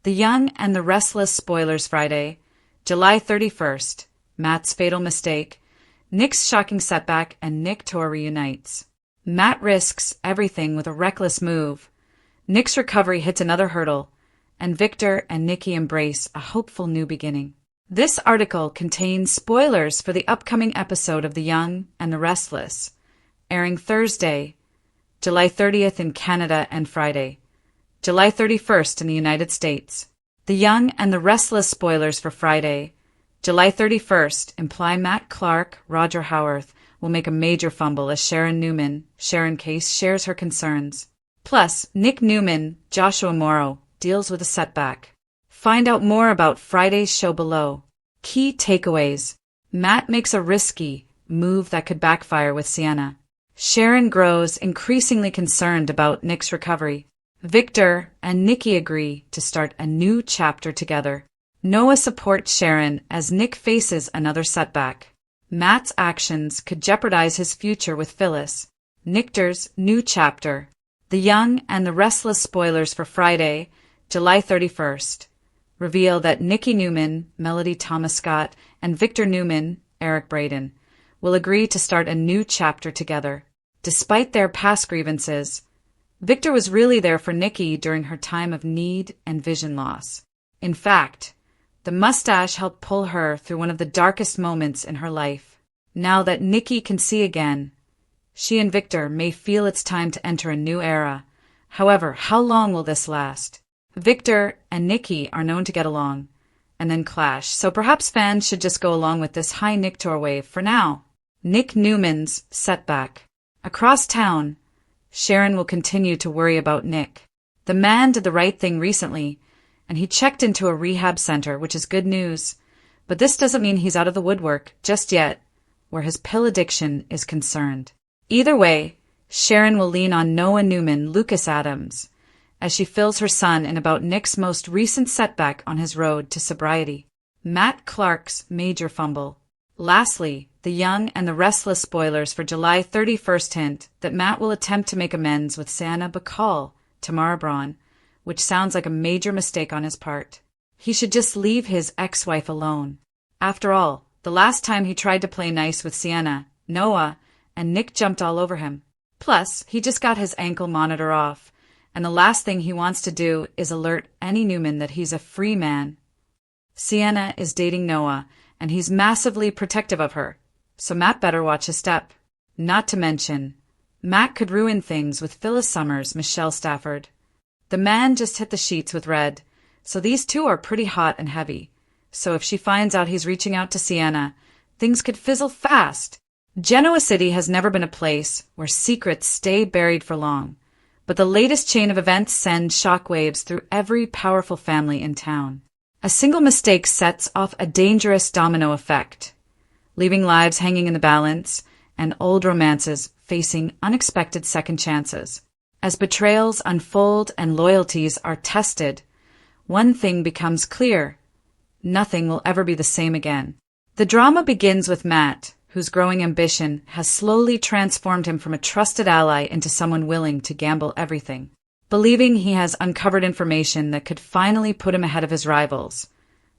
The Young and the Restless spoilers Friday, July 31st, Matt's fatal mistake, Nick's shocking setback, and Nictor reunites. Matt risks everything with a reckless move. Nick's recovery hits another hurdle, and Victor and Nikki embrace a hopeful new beginning. This article contains spoilers for the upcoming episode of The Young and the Restless, airing Thursday, July 30th in Canada and Friday, July 31st in the United States. The Young and the Restless spoilers for Friday, July 31st imply Matt Clark, Roger Howarth, will make a major fumble as Sharon Newman, Sharon Case, shares her concerns. Plus, Nick Newman, Joshua Morrow, deals with a setback. Find out more about Friday's show below. Key takeaways. Matt makes a risky move that could backfire with Sienna. Sharon grows increasingly concerned about Nick's recovery. Victor and Nikki agree to start a new chapter together. Noah supports Sharon as Nick faces another setback. Matt's actions could jeopardize his future with Phyllis. Nictor's new chapter. The Young and the Restless spoilers for Friday, July 31st, reveal that Nikki Newman, Melody Thomas Scott, and Victor Newman, Eric Braden, will agree to start a new chapter together. Despite their past grievances, Victor was really there for Nikki during her time of need and vision loss. In fact, the mustache helped pull her through one of the darkest moments in her life. Now that Nikki can see again, she and Victor may feel it's time to enter a new era. However, how long will this last? Victor and Nikki are known to get along and then clash, so perhaps fans should just go along with this high Nictor wave for now. Nick Newman's setback. Across town, Sharon will continue to worry about Nick. The man did the right thing recently, and he checked into a rehab center, which is good news. But this doesn't mean he's out of the woodwork just yet, where his pill addiction is concerned. Either way, Sharon will lean on Noah Newman, Lucas Adams, as she fills her son in about Nick's most recent setback on his road to sobriety. Matt Clark's major fumble. Lastly, The Young and the Restless spoilers for July 31st hint that Matt will attempt to make amends with Sienna Bacall, Tamara Braun, which sounds like a major mistake on his part. He should just leave his ex-wife alone. After all, the last time he tried to play nice with Sienna, Noah, and Nick jumped all over him. Plus, he just got his ankle monitor off, and the last thing he wants to do is alert any Newman that he's a free man. Sienna is dating Noah, and he's massively protective of her, so Matt better watch his step. Not to mention, Matt could ruin things with Phyllis Summers, Michelle Stafford. The man just hit the sheets with Red, so these two are pretty hot and heavy. So if she finds out he's reaching out to Sienna, things could fizzle fast. Genoa City has never been a place where secrets stay buried for long, but the latest chain of events sends shockwaves through every powerful family in town. A single mistake sets off a dangerous domino effect, leaving lives hanging in the balance and old romances facing unexpected second chances. As betrayals unfold and loyalties are tested, one thing becomes clear: nothing will ever be the same again. The drama begins with Matt, whose growing ambition has slowly transformed him from a trusted ally into someone willing to gamble everything. Believing he has uncovered information that could finally put him ahead of his rivals,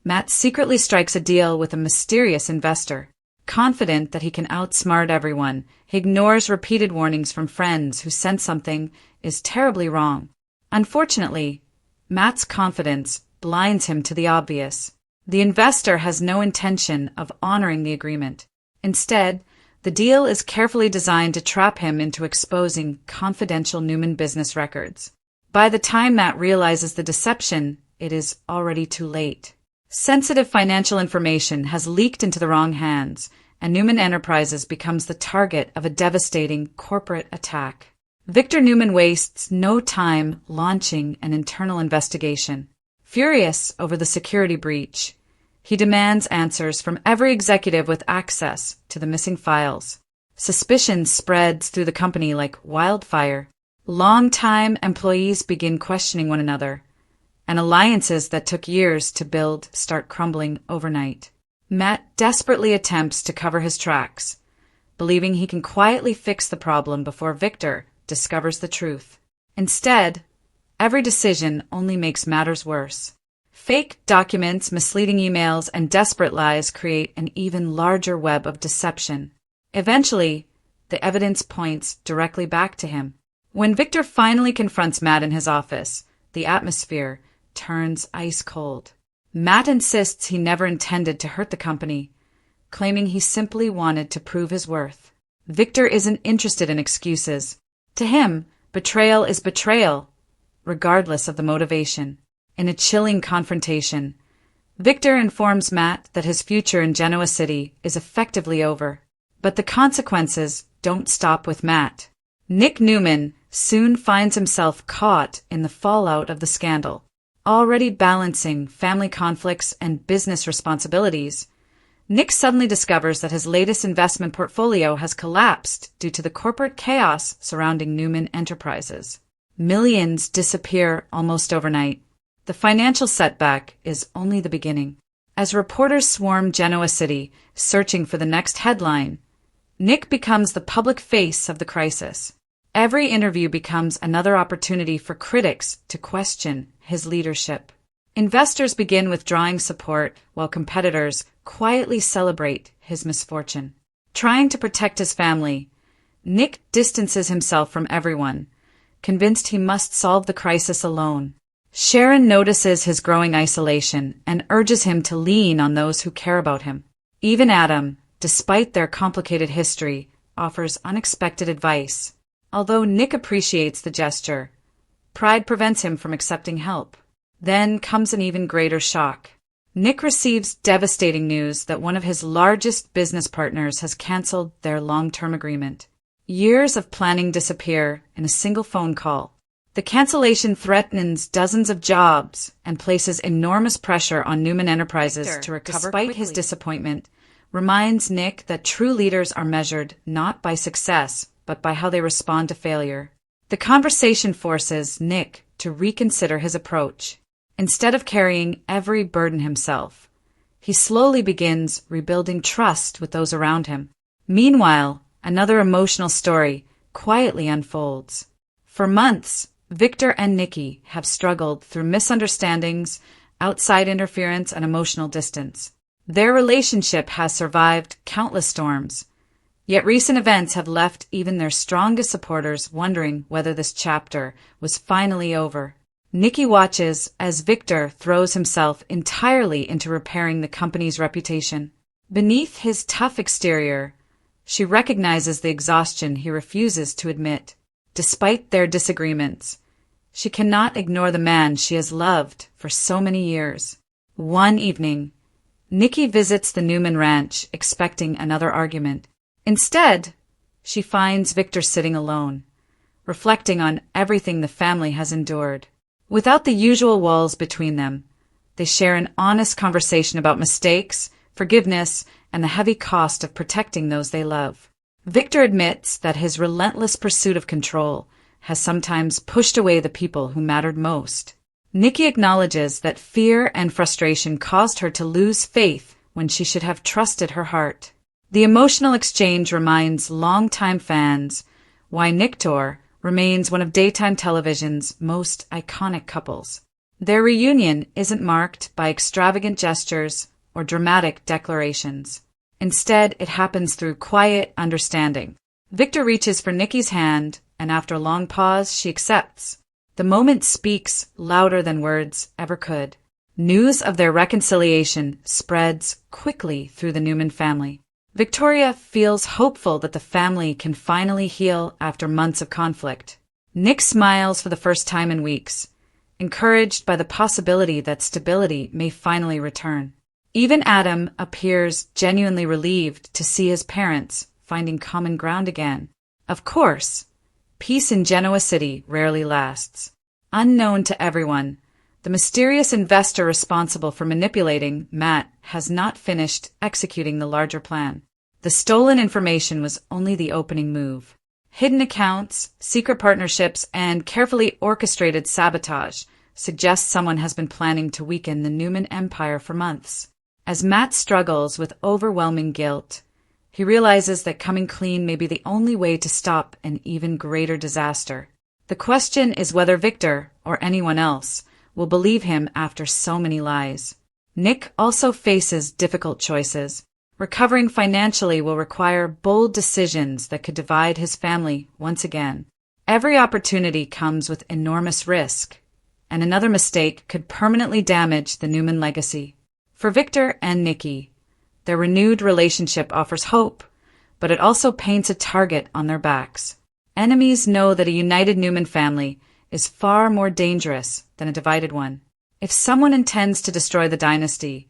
Matt secretly strikes a deal with a mysterious investor. Confident that he can outsmart everyone, he ignores repeated warnings from friends who sense something is terribly wrong. Unfortunately, Matt's confidence blinds him to the obvious. The investor has no intention of honoring the agreement. Instead, the deal is carefully designed to trap him into exposing confidential Newman business records. By the time Matt realizes the deception, it is already too late. Sensitive financial information has leaked into the wrong hands, and Newman Enterprises becomes the target of a devastating corporate attack. Victor Newman wastes no time launching an internal investigation. Furious over the security breach, he demands answers from every executive with access to the missing files. Suspicion spreads through the company like wildfire. Long-time employees begin questioning one another, and alliances that took years to build start crumbling overnight. Matt desperately attempts to cover his tracks, believing he can quietly fix the problem before Victor discovers the truth. Instead, every decision only makes matters worse. Fake documents, misleading emails, and desperate lies create an even larger web of deception. Eventually, the evidence points directly back to him. When Victor finally confronts Matt in his office, the atmosphere turns ice cold. Matt insists he never intended to hurt the company, claiming he simply wanted to prove his worth. Victor isn't interested in excuses. To him, betrayal is betrayal, regardless of the motivation. In a chilling confrontation, Victor informs Matt that his future in Genoa City is effectively over. But the consequences don't stop with Matt. Nick Newman soon finds himself caught in the fallout of the scandal. Already balancing family conflicts and business responsibilities, Nick suddenly discovers that his latest investment portfolio has collapsed due to the corporate chaos surrounding Newman Enterprises. Millions disappear almost overnight. The financial setback is only the beginning. As reporters swarm Genoa City, searching for the next headline, Nick becomes the public face of the crisis. Every interview becomes another opportunity for critics to question his leadership. Investors begin withdrawing support while competitors quietly celebrate his misfortune. Trying to protect his family, Nick distances himself from everyone, convinced he must solve the crisis alone. Sharon notices his growing isolation and urges him to lean on those who care about him. Even Adam, despite their complicated history, offers unexpected advice. Although Nick appreciates the gesture, pride prevents him from accepting help. Then comes an even greater shock. Nick receives devastating news that one of his largest business partners has canceled their long-term agreement. Years of planning disappear in a single phone call. The cancellation threatens dozens of jobs and places enormous pressure on Newman Enterprises to recover quickly. Despite his disappointment, reminds Nick that true leaders are measured not by success, but by how they respond to failure. The conversation forces Nick to reconsider his approach. Instead of carrying every burden himself, he slowly begins rebuilding trust with those around him. Meanwhile, another emotional story quietly unfolds. For months, Victor and Nikki have struggled through misunderstandings, outside interference, and emotional distance. Their relationship has survived countless storms, yet recent events have left even their strongest supporters wondering whether this chapter was finally over. Nikki watches as Victor throws himself entirely into repairing the company's reputation. Beneath his tough exterior, she recognizes the exhaustion he refuses to admit. Despite their disagreements, she cannot ignore the man she has loved for so many years. One evening, Nikki visits the Newman ranch expecting another argument. Instead, she finds Victor sitting alone, reflecting on everything the family has endured. Without the usual walls between them, they share an honest conversation about mistakes, forgiveness, and the heavy cost of protecting those they love. Victor admits that his relentless pursuit of control has sometimes pushed away the people who mattered most. Nikki acknowledges that fear and frustration caused her to lose faith when she should have trusted her heart. The emotional exchange reminds longtime fans why Nictor remains one of daytime television's most iconic couples. Their reunion isn't marked by extravagant gestures or dramatic declarations. Instead, it happens through quiet understanding. Victor reaches for Nikki's hand, and after a long pause, she accepts. The moment speaks louder than words ever could. News of their reconciliation spreads quickly through the Newman family. Victoria feels hopeful that the family can finally heal after months of conflict. Nick smiles for the first time in weeks, encouraged by the possibility that stability may finally return. Even Adam appears genuinely relieved to see his parents finding common ground again. Of course, peace in Genoa City rarely lasts. Unknown to everyone, the mysterious investor responsible for manipulating Matt has not finished executing the larger plan. The stolen information was only the opening move. Hidden accounts, secret partnerships, and carefully orchestrated sabotage suggest someone has been planning to weaken the Newman empire for months. As Matt struggles with overwhelming guilt, he realizes that coming clean may be the only way to stop an even greater disaster. The question is whether Victor, or anyone else, will believe him after so many lies. Nick also faces difficult choices. Recovering financially will require bold decisions that could divide his family once again. Every opportunity comes with enormous risk, and another mistake could permanently damage the Newman legacy. For Victor and Nikki, their renewed relationship offers hope, but it also paints a target on their backs. Enemies know that a united Newman family is far more dangerous than a divided one. If someone intends to destroy the dynasty,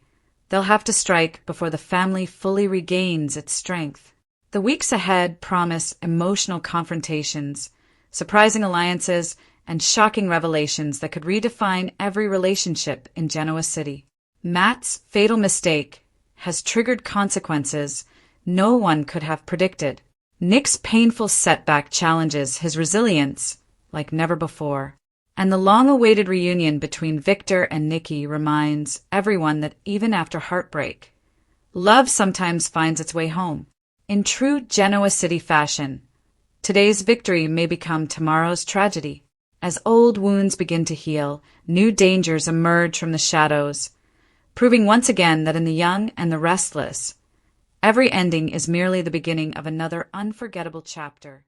they'll have to strike before the family fully regains its strength. The weeks ahead promise emotional confrontations, surprising alliances, and shocking revelations that could redefine every relationship in Genoa City. Matt's fatal mistake has triggered consequences no one could have predicted. Nick's painful setback challenges his resilience like never before. And the long-awaited reunion between Victor and Nikki reminds everyone that even after heartbreak, love sometimes finds its way home. In true Genoa City fashion, today's victory may become tomorrow's tragedy. As old wounds begin to heal, new dangers emerge from the shadows, proving once again that in the young and the restless, every ending is merely the beginning of another unforgettable chapter.